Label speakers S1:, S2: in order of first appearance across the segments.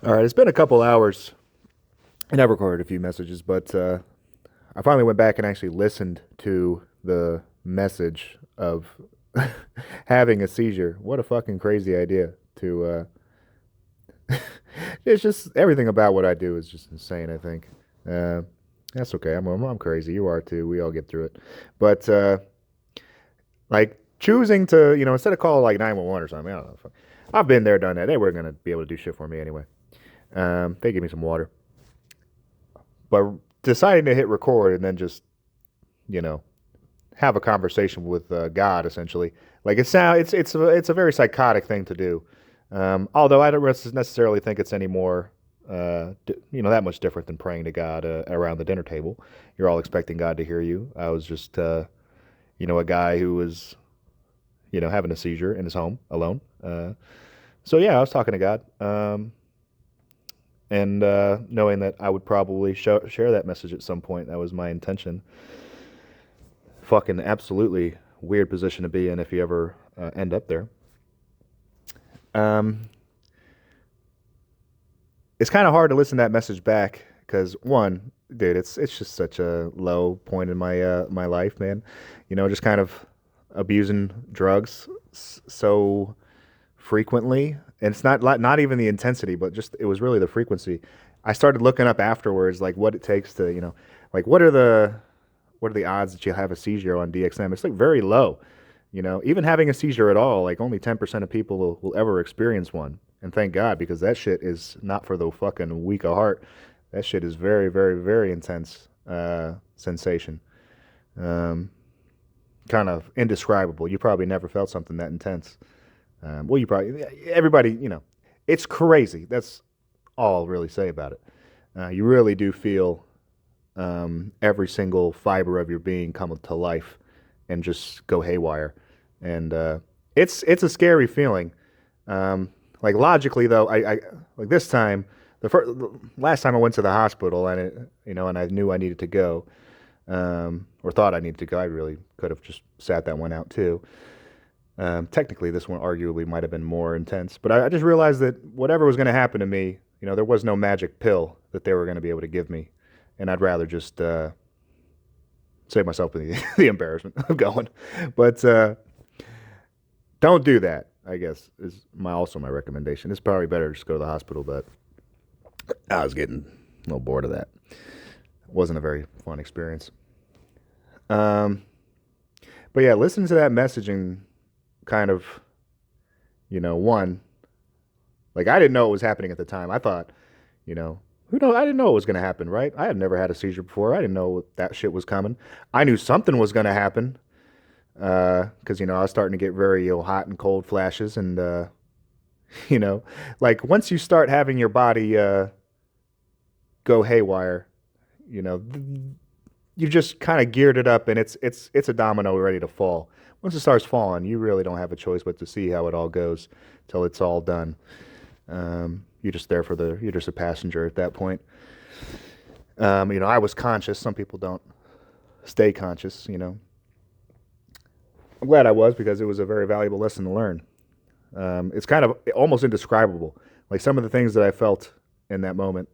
S1: All right, it's been a couple hours, and I've recorded a few messages, but I finally went back and actually listened to the message of having a seizure. What a fucking crazy idea to it's just everything about what I do is just insane, I think. Uh, that's okay. I'm crazy. You are too. We all get through it. But like choosing to, instead of call like 911 or something, I don't know. I've been there, done that. They were gonna be able to do shit for me anyway. They give me some water. But deciding to hit record and then just, you know, have a conversation with God, essentially, like it's a very psychotic thing to do. Although I don't necessarily think it's any more, that much different than praying to God around the dinner table. You're all expecting God to hear you. I was just, a guy who was, having a seizure in his home alone. So yeah, I was talking to God. And knowing that I would probably share that message at some point. That was my intention. Fucking absolutely weird position to be in if you ever end up there. Um, it's kind of hard to listen to that message back because one, dude, it's just such a low point in my life, man. Just kind of abusing drugs so frequently, and it's not even the intensity, but just it was really the frequency. I started looking up afterwards, like what it takes to, like what are the odds that you'll have a seizure on DXM? It's like very low. Even having a seizure at all, like only 10% of people will ever experience one. And thank God, because that shit is not for the fucking weak of heart. That shit is very, very, very intense sensation. Um, Kind of indescribable. You probably never felt something that intense. Well, everybody, it's crazy. That's all I'll really say about it. You really do feel every single fiber of your being come to life and just go haywire. And it's a scary feeling. Like logically, though, I like this time, the last time I went to the hospital and and I knew I needed to go, or thought I needed to go. I really could have just sat that one out too. Technically, this one arguably might have been more intense, but I just realized that whatever was going to happen to me, there was no magic pill that they were going to be able to give me, and I'd rather just save myself the embarrassment of going. But don't do that, I guess, is my recommendation. It's probably better to just go to the hospital, but I was getting a little bored of that. It wasn't a very fun experience. Um, but yeah, listen to that message and kind of, one, like I didn't know it was happening at the time. I thought, who knows? I didn't know it was going to happen, right? I had never had a seizure before. I didn't know that shit was coming. I knew something was going to happen because, I was starting to get very hot and cold flashes. And, you know, like once you start having your body go haywire, you know, you've just kind of geared it up and it's a domino ready to fall. Once it starts falling, you really don't have a choice but to see how it all goes till it's all done. You're just there you're just a passenger at that point. I was conscious. Some people don't stay conscious, I'm glad I was because it was a very valuable lesson to learn. It's kind of almost indescribable. Like some of the things that I felt in that moment,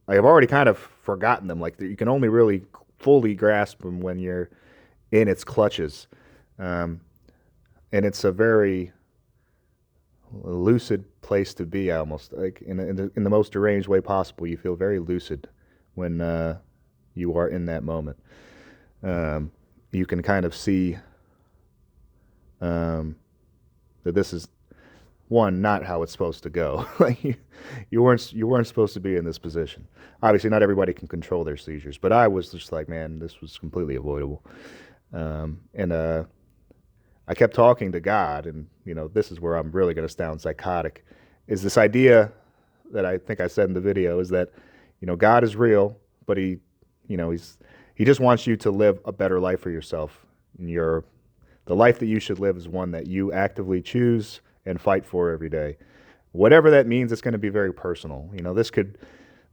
S1: I have already kind of forgotten them. Like you can only really fully grasp them when you're in its clutches. And it's a very lucid place to be, almost like in the most deranged way possible. You feel very lucid when you are in that moment. You can kind of see that this is one not how it's supposed to go. Like you weren't supposed to be in this position. Obviously, not everybody can control their seizures, but I was just like, man, this was completely avoidable. And I kept talking to God, and this is where I'm really going to sound psychotic. Is this idea that I think I said in the video is that God is real, but he just wants you to live a better life for yourself. And the life that you should live is one that you actively choose and fight for every day. Whatever that means, it's going to be very personal.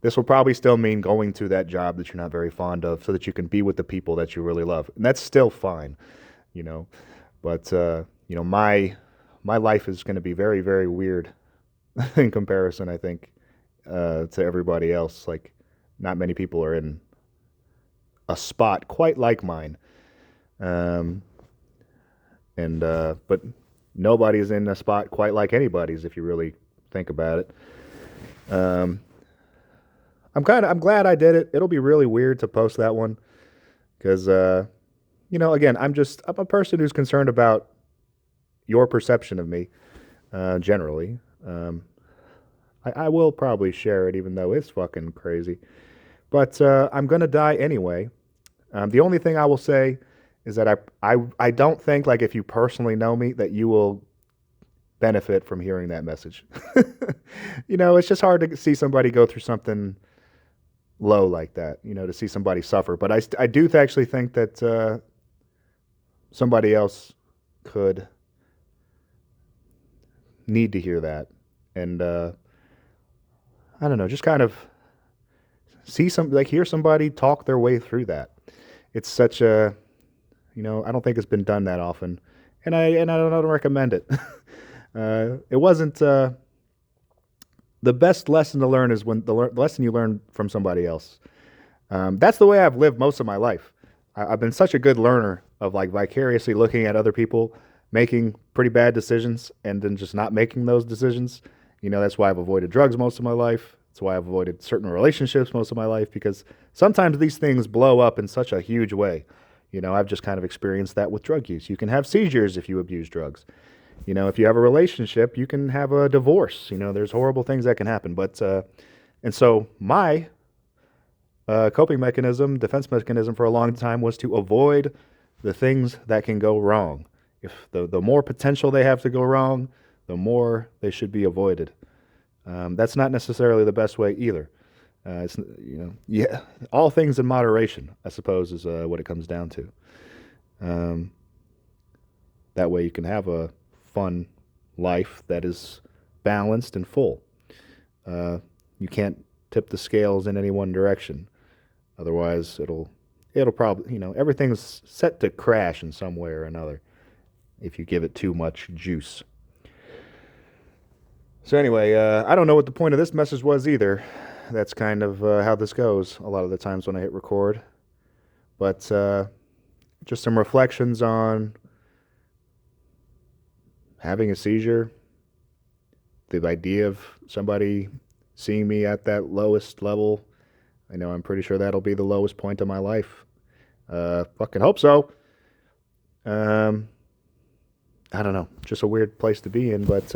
S1: This will probably still mean going to that job that you're not very fond of so that you can be with the people that you really love. And that's still fine, you know. But my life is going to be very, very weird in comparison, I think, to everybody else. Like, not many people are in a spot quite like mine. Um, and but nobody's in a spot quite like anybody's if you really think about it. Um, I'm glad I did it. It'll be really weird to post that one because again, I'm a person who's concerned about your perception of me generally. I will probably share it even though it's fucking crazy. But I'm gonna die anyway. The only thing I will say is that I don't think like if you personally know me that you will benefit from hearing that message. It's just hard to see somebody go through something low like that. To see somebody suffer. But I do actually think that somebody else could need to hear that, and I don't know, just kind of hear somebody talk their way through that. It's such a I don't think it's been done that often, and I don't recommend it. It wasn't the best lesson to learn is when the lesson you learn from somebody else. That's the way I've lived most of my life. I've been such a good learner of like vicariously looking at other people making pretty bad decisions and then just not making those decisions. That's why I've avoided drugs most of my life. That's why I've avoided certain relationships most of my life because sometimes these things blow up in such a huge way. I've just kind of experienced that with drug use. You can have seizures if you abuse drugs. If you have a relationship, you can have a divorce. There's horrible things that can happen. But, and so my coping mechanism, defense mechanism for a long time was to avoid the things that can go wrong. If the more potential they have to go wrong, the more they should be avoided. That's not necessarily the best way either. Yeah, all things in moderation, I suppose, is what it comes down to. Um, that way you can have a fun life that is balanced and full. You can't tip the scales in any one direction. Otherwise, it'll probably, everything's set to crash in some way or another if you give it too much juice. So anyway, I don't know what the point of this message was either. That's kind of how this goes a lot of the times when I hit record. But just some reflections on having a seizure, the idea of somebody seeing me at that lowest level. I'm pretty sure that'll be the lowest point of my life. Fucking hope so. Um, I don't know. Just a weird place to be in, but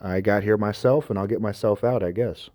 S1: I got here myself and I'll get myself out, I guess.